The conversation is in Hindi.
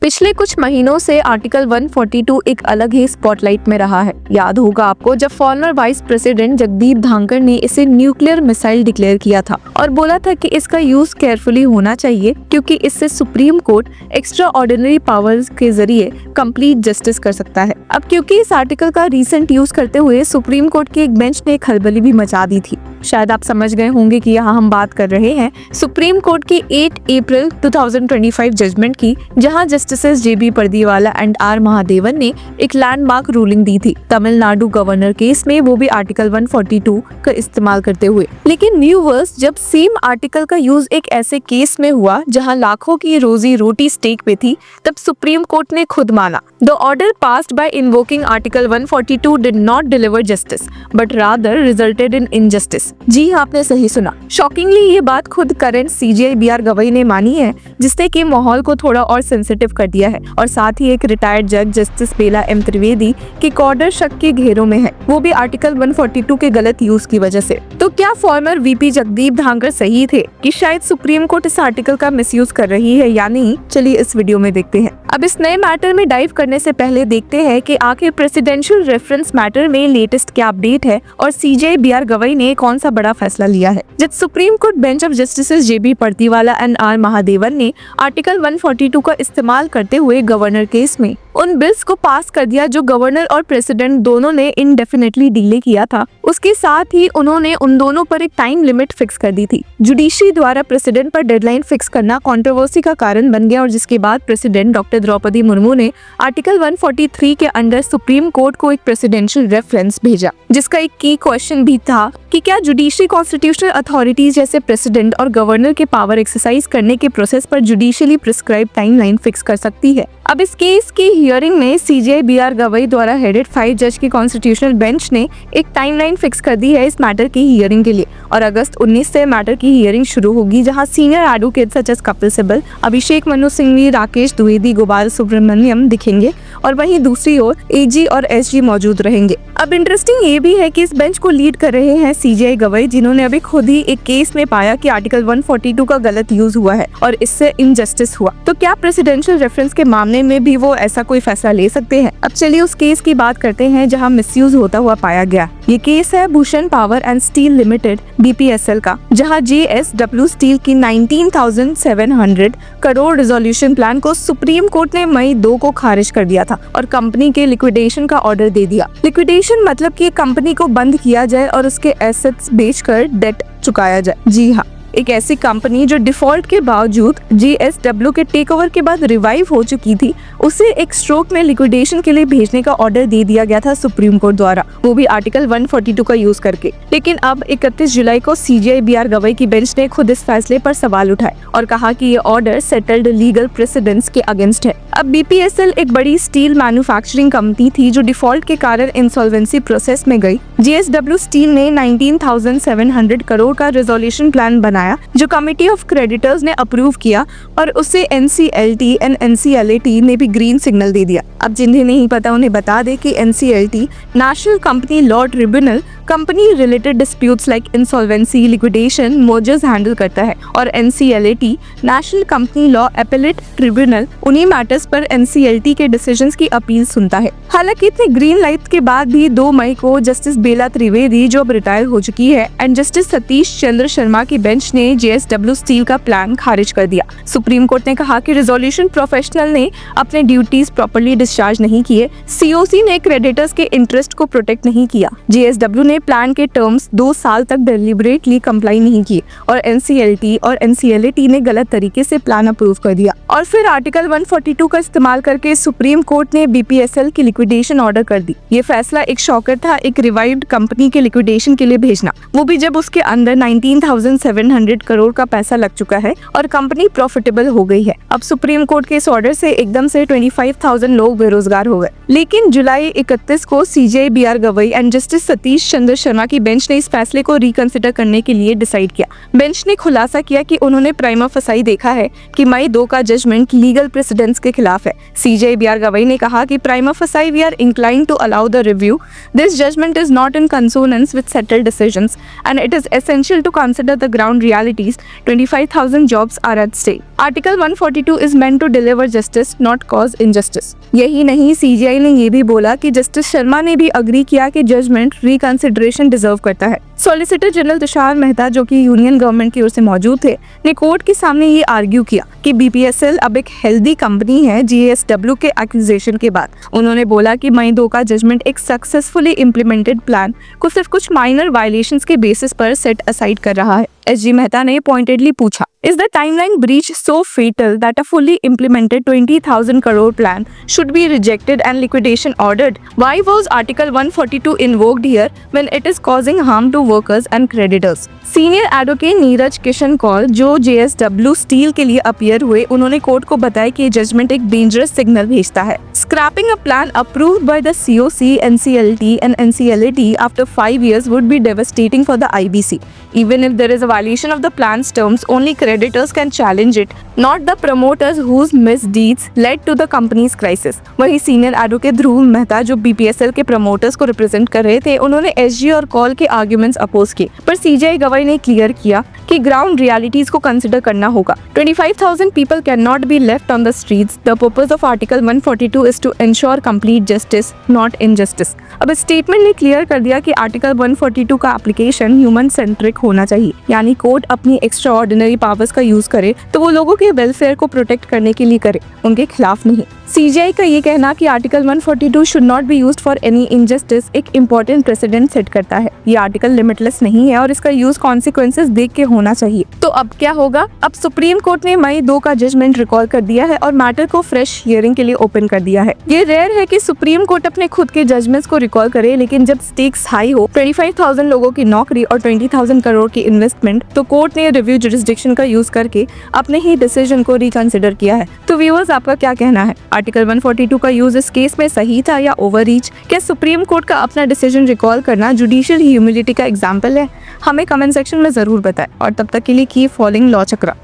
पिछले कुछ महीनों से आर्टिकल 142 एक अलग ही स्पॉटलाइट में रहा है। याद होगा आपको जब farmer vice president Jagdeep Dhankar ने इसे न्यूक्लियर मिसाइल डिक्लेयर किया था और बोला था कि इसका यूज केयरफुली होना चाहिए क्योंकि इससे supreme court extra ordinary powers के जरिए कंप्लीट जस्टिस कर सकता है। अब क्योंकि इस आर्टिकल का रीसेंट यूज करते हुए सुप्रीम कोर्ट की एक बेंच ने खलबली भी मचा दी थी। शायद आप समझ गए होंगे कि यहाँ हम बात कर रहे हैं सुप्रीम कोर्ट की 8 अप्रैल 2025 जजमेंट की, जहां justices JB Pardiwala and R Mahadevan ने एक लैंडमार्क रूलिंग दी थी तमिलनाडु गवर्नर केस में, वो भी आर्टिकल 142 का इस्तेमाल करते हुए। लेकिन व्यूअर्स, जब सेम आर्टिकल का यूज एक ऐसे केस में हुआ जहां लाखों की रोजी रोटी स्टेक पे थी, तब सुप्रीम कोर्ट ने खुद माना the order passed by invoking article 142 did not deliver justice but rather resulted in injustice. जी हाँ, आपने सही सुना। शॉकिंगली ये बात खुद करंट सीजेआई बीआर गवई ने मानी है, जिसने कि माहौल को थोड़ा और सेंसिटिव कर दिया है। और साथ ही एक रिटायर्ड जज जस्टिस बेला एम त्रिवेदी की ऑर्डर शक के घेरों में है, वो भी आर्टिकल 142 के गलत यूज की वजह से। तो क्या फॉर्मर वीपी जगदीप धांकर सही थे कि शायद सुप्रीम कोर्ट इस आर्टिकल का मिसयूज कर रही है या नहीं? चलिए इस वीडियो में देखते हैं। अब इस नए मैटर में डाइव करने से पहले देखते हैं कि आखिर प्रेसिडेंशियल रेफरेंस मैटर में लेटेस्ट क्या अपडेट है और सीजेआई बीआर गवई ने कौन सा बड़ा फैसला लिया है। जब Supreme Court bench of justices JB Pardiwala and R Mahadevan ने आर्टिकल 142 का इस्तेमाल करते हुए गवर्नर केस में उन बिल्स को पास कर दिया जो गवर्नर और प्रेसिडेंट दोनों ने इनडेफिनेटली डिले किया था, उसके साथ ही उन्होंने उन दोनों पर एक टाइम लिमिट फिक्स कर दी थी। जुडिशरी द्वारा प्रेसिडेंट पर डेडलाइन फिक्स करना कंट्रोवर्सी का कारण बन गया और जिसके बाद प्रेसिडेंट डॉक्टर द्रौपदी मुर्मू ने आर्टिकल 143 के अंडर सुप्रीम कोर्ट को एक प्रेसिडेंशियल रेफरेंस भेजा, जिसका एक की क्वेश्चन भी था कि क्या जुडिशरी कॉन्स्टिट्यूशनल अथॉरिटीज जैसे प्रेसिडेंट और गवर्नर के पावर एक्सरसाइज करने के प्रोसेस पर जुडिशियली प्रिस्क्राइब टाइमलाइन फिक्स कर सकती है। अब इस केस की हियरिंग में सीजेआई बीआर गवई द्वारा हेडेड 5 जज की कॉन्स्टिट्यूशनल बेंच ने एक टाइमलाइन फिक्स कर दी है इस मैटर की हियरिंग के लिए और अगस्त 19 से मैटर की हियरिंग शुरू होगी, जहां senior advocate such as Kapil Sibal, Abhishek Manu Singhvi, Rakesh Dwivedi, Gopal Subramanium दिखेंगे और वहीं दूसरी ओर एजी और एसजी मौजूद रहेंगे। अब इंटरेस्टिंग ये भी है कि इस बेंच को लीड कर रहे हैं सीजेआई गवई, जिन्होंने अभी खुद ही एक केस में पाया कि आर्टिकल 142 का गलत यूज हुआ है और इससे इनजस्टिस हुआ। तो क्या प्रेसिडेंशियल रेफरेंस के मामले में भी वो ऐसा कोई फैसला ले सकते हैं? अब चलिए उस केस की बात करते हैं जहां मिसयूज होता हुआ पाया गया। ये केस है Bhushan power and steel limited BPSL का, जहां जेएसडब्ल्यू स्टील की 19,700 करोड़ रिजोल्यूशन प्लान को सुप्रीम कोर्ट ने मई 2 को खारिज कर दिया था और कंपनी के लिक्विडेशन का ऑर्डर दे दिया। लिक्विडेशन मतलब कि कंपनी को बंद किया जाए और उसके एसेट्स बेचकर डेट चुकाया जाए। जी हाँ, एक ऐसी कंपनी जो डिफॉल्ट के बावजूद जेएसडब्ल्यू के टेकओवर के बाद रिवाइव हो चुकी थी, उसे एक स्ट्रोक में लिक्विडेशन के लिए भेजने का ऑर्डर दे दिया गया था सुप्रीम कोर्ट द्वारा, वो भी आर्टिकल 142 का यूज करके। लेकिन अब 31 जुलाई को सीजेआई बीआर गवई की बेंच ने खुद इस फैसले पर सवाल उठाए और कहा कि ये ऑर्डर सेटल्ड लीगल प्रेसिडेंट्स के अगेंस्ट है। अब बीपीएसएल एक बड़ी स्टील मैन्युफैक्चरिंग कंपनी थी जो डिफॉल्ट के कारण इंसॉल्वेंसी प्रोसेस में गई। जेएसडब्ल्यू स्टील ने 19,700 करोड़ का रिजोल्यूशन प्लान बनाया जो कमिटी ऑफ क्रेडिटर्स ने अप्रूव किया और उसे एनसीएलटी एंड एनसीएलटी ने भी ग्रीन सिग्नल दे दिया। अब जिन्हें नहीं पता उन्हें बता दे कि NCLT national company law tribunal company related disputes like insolvency, liquidation, mergers handle करता है और NCLT national company law appellate tribunal उन्हीं मैटर्स पर एनसीएलटी के डिसीजंस की अपील सुनता है। हालांकि इतने ग्रीन लाइट के बाद भी 2 मई को जस्टिस बेला त्रिवेदी, जो अब रिटायर हो चुकी है, एंड जस्टिस सतीश चंद्र शर्मा की बेंच ने जेएसडब्ल्यू स्टील का प्लान खारिज कर दिया। सुप्रीम कोर्ट ने कहा कि रिजोल्यूशन प्रोफेशनल ने अपने ड्यूटीज प्रॉपर्ली डिस्चार्ज नहीं किए, सीओसी ने क्रेडिटर्स के इंटरेस्ट को प्रोटेक्ट नहीं किया, जेएसडब्ल्यू ने प्लान के टर्म्स 2 साल तक डेलिबरेटली कंप्लाई नहीं किए और एनसीएलटी और एनसीएलटी ने गलत तरीके से प्लान अप्रूव कर दिया। और फिर आर्टिकल 142 का इस्तेमाल करके सुप्रीम कोर्ट ने बीपीएसएल की लिक्विडेशन ऑर्डर कर दी। ये फैसला एक शॉकर था, एक रिवाइव्ड कंपनी के लिक्विडेशन के लिए भेजना, वो भी जब उसके अंदर 19,700 करोड़ का पैसा लग चुका है और कंपनी प्रॉफिटेबल हो गई है। अब सुप्रीम कोर्ट के इस ऑर्डर से एकदम से 25,000 लोग बेरोजगार हो गए। लेकिन जुलाई 31 को CJI BR Gavai and justice Satish Chandra Sharma की बेंच ने इस फैसले को रिकंसिडर करने के लिए डिसाइड किया। बेंच ने खुलासा किया कि उन्होंने प्राइमा फसाई देखा है कि मई 2 का जजमेंट लीगल प्रेसिडेंट्स के खिलाफ है। सीजेआई बीआर गवई ने कहा कि prima facie we are inclined to allow the review, this judgment is not in consonance with settled decisions and it is essential to consider the ground realities, 25,000 jobs are at stake. Article 142 is meant to deliver justice, not cause injustice. यही नहीं, CGI ने ये भी बोला कि जस्टिस शर्मा ने भी अग्री किया कि जजमेंट रिकंसिडरेशन डिजर्व करता है। सॉलिसिटर जनरल तुषार मेहता, जो कि यूनियन गवर्नमेंट की ओर से मौजूद थे, ने कोर्ट के सामने ये आर्ग्यू किया कि BPSL अब एक हेल्दी कंपनी है JSW के एक्विजिशन के बाद। उन्होंने बोला कि मई 2 का जजमेंट एक सक्सेसफुली इम्प्लीमेंटेड प्लान को सिर्फ कुछ माइनर वायलेशंस के बेसिस पर सेट असाइड कर रहा है। SG मेहता ने पॉइंटेडली पूछा, Is the timeline breach so fatal that a fully implemented 20,000 crore plan should be rejected and liquidation ordered? Why was Article 142 invoked here when it is causing harm to workers and creditors? Senior advocate Neeraj Kishan Kaul, जो JSW स्टील के लिए अपीयर हुए, उन्होंने कोर्ट को बताया कि जजमेंट एक डेंजरस सिग्नल भेजता है। Scrapping a plan approved by the COC, NCLT and NCLAT after 5 years would be devastating for the IBC. Even if there is a violation of the plan's terms, only creditors can challenge it, not the promoters whose misdeeds led to the company's crisis. वही सीनियर एडवोकेट ध्रुव मेहता, जो BPSL के प्रमोटर्स को रिप्रेजेंट कर रहे थे, उन्होंने SG और कॉल के आर्ग्यूमेंट्स अपोज किए, पर CJI गवाही ने क्लियर किया कि ग्राउंड रियलिटीज को कंसिडर करना होगा। 25,000 people cannot be left on the streets. The purpose of Article 142 is to ensure complete justice, not injustice. अब स्टेटमेंट ने क्लियर कर दिया कि आर्टिकल 142 का एप्लीकेशन ह्यूमन सेंट्रिक होना चाहिए, यानी कोर्ट अपनी एक्स्ट्रा ऑर्डिनरी पावर्स का यूज करे तो वो लोगों के वेलफेयर को प्रोटेक्ट करने के लिए करे, उनके खिलाफ नहीं। CJI का ये कहना कि article 142 should not be used for any injustice एक इम्पोर्टेंट प्रेसिडेंट सेट करता है। ये आर्टिकल लिमिटलेस नहीं है और इसका यूज कॉन्सिक्वेंसेस देख के होना चाहिए। तो अब क्या होगा? अब सुप्रीम कोर्ट ने मई 2 का जजमेंट रिकॉल कर दिया है और मैटर को फ्रेश हियरिंग के लिए ओपन कर दिया है। ये रेयर है कि सुप्रीम कोर्ट अपने खुद के जजमेंट्स को रिकॉल करे, लेकिन जब स्टेक्स हाई हो, 25,000 लोगों की नौकरी और 20,000 करोड़ की इन्वेस्टमेंट, तो कोर्ट ने रिव्यू जुरिस्डिक्शन का यूज करके अपने ही डिसीजन को रिकंसिडर किया है। तो व्यूअर्स, आपका क्या कहना है? आर्टिकल 142 का यूज इस केस में सही था या ओवररीच? क्या सुप्रीम कोर्ट का अपना डिसीजन रिकॉल करना जुडिशियल ह्यूमिलिटी का एग्जाम्पल है? हमें कमेंट सेक्शन में जरूर बताएं और तब तक के लिए कीप फॉलोइंग लॉ चक्रा।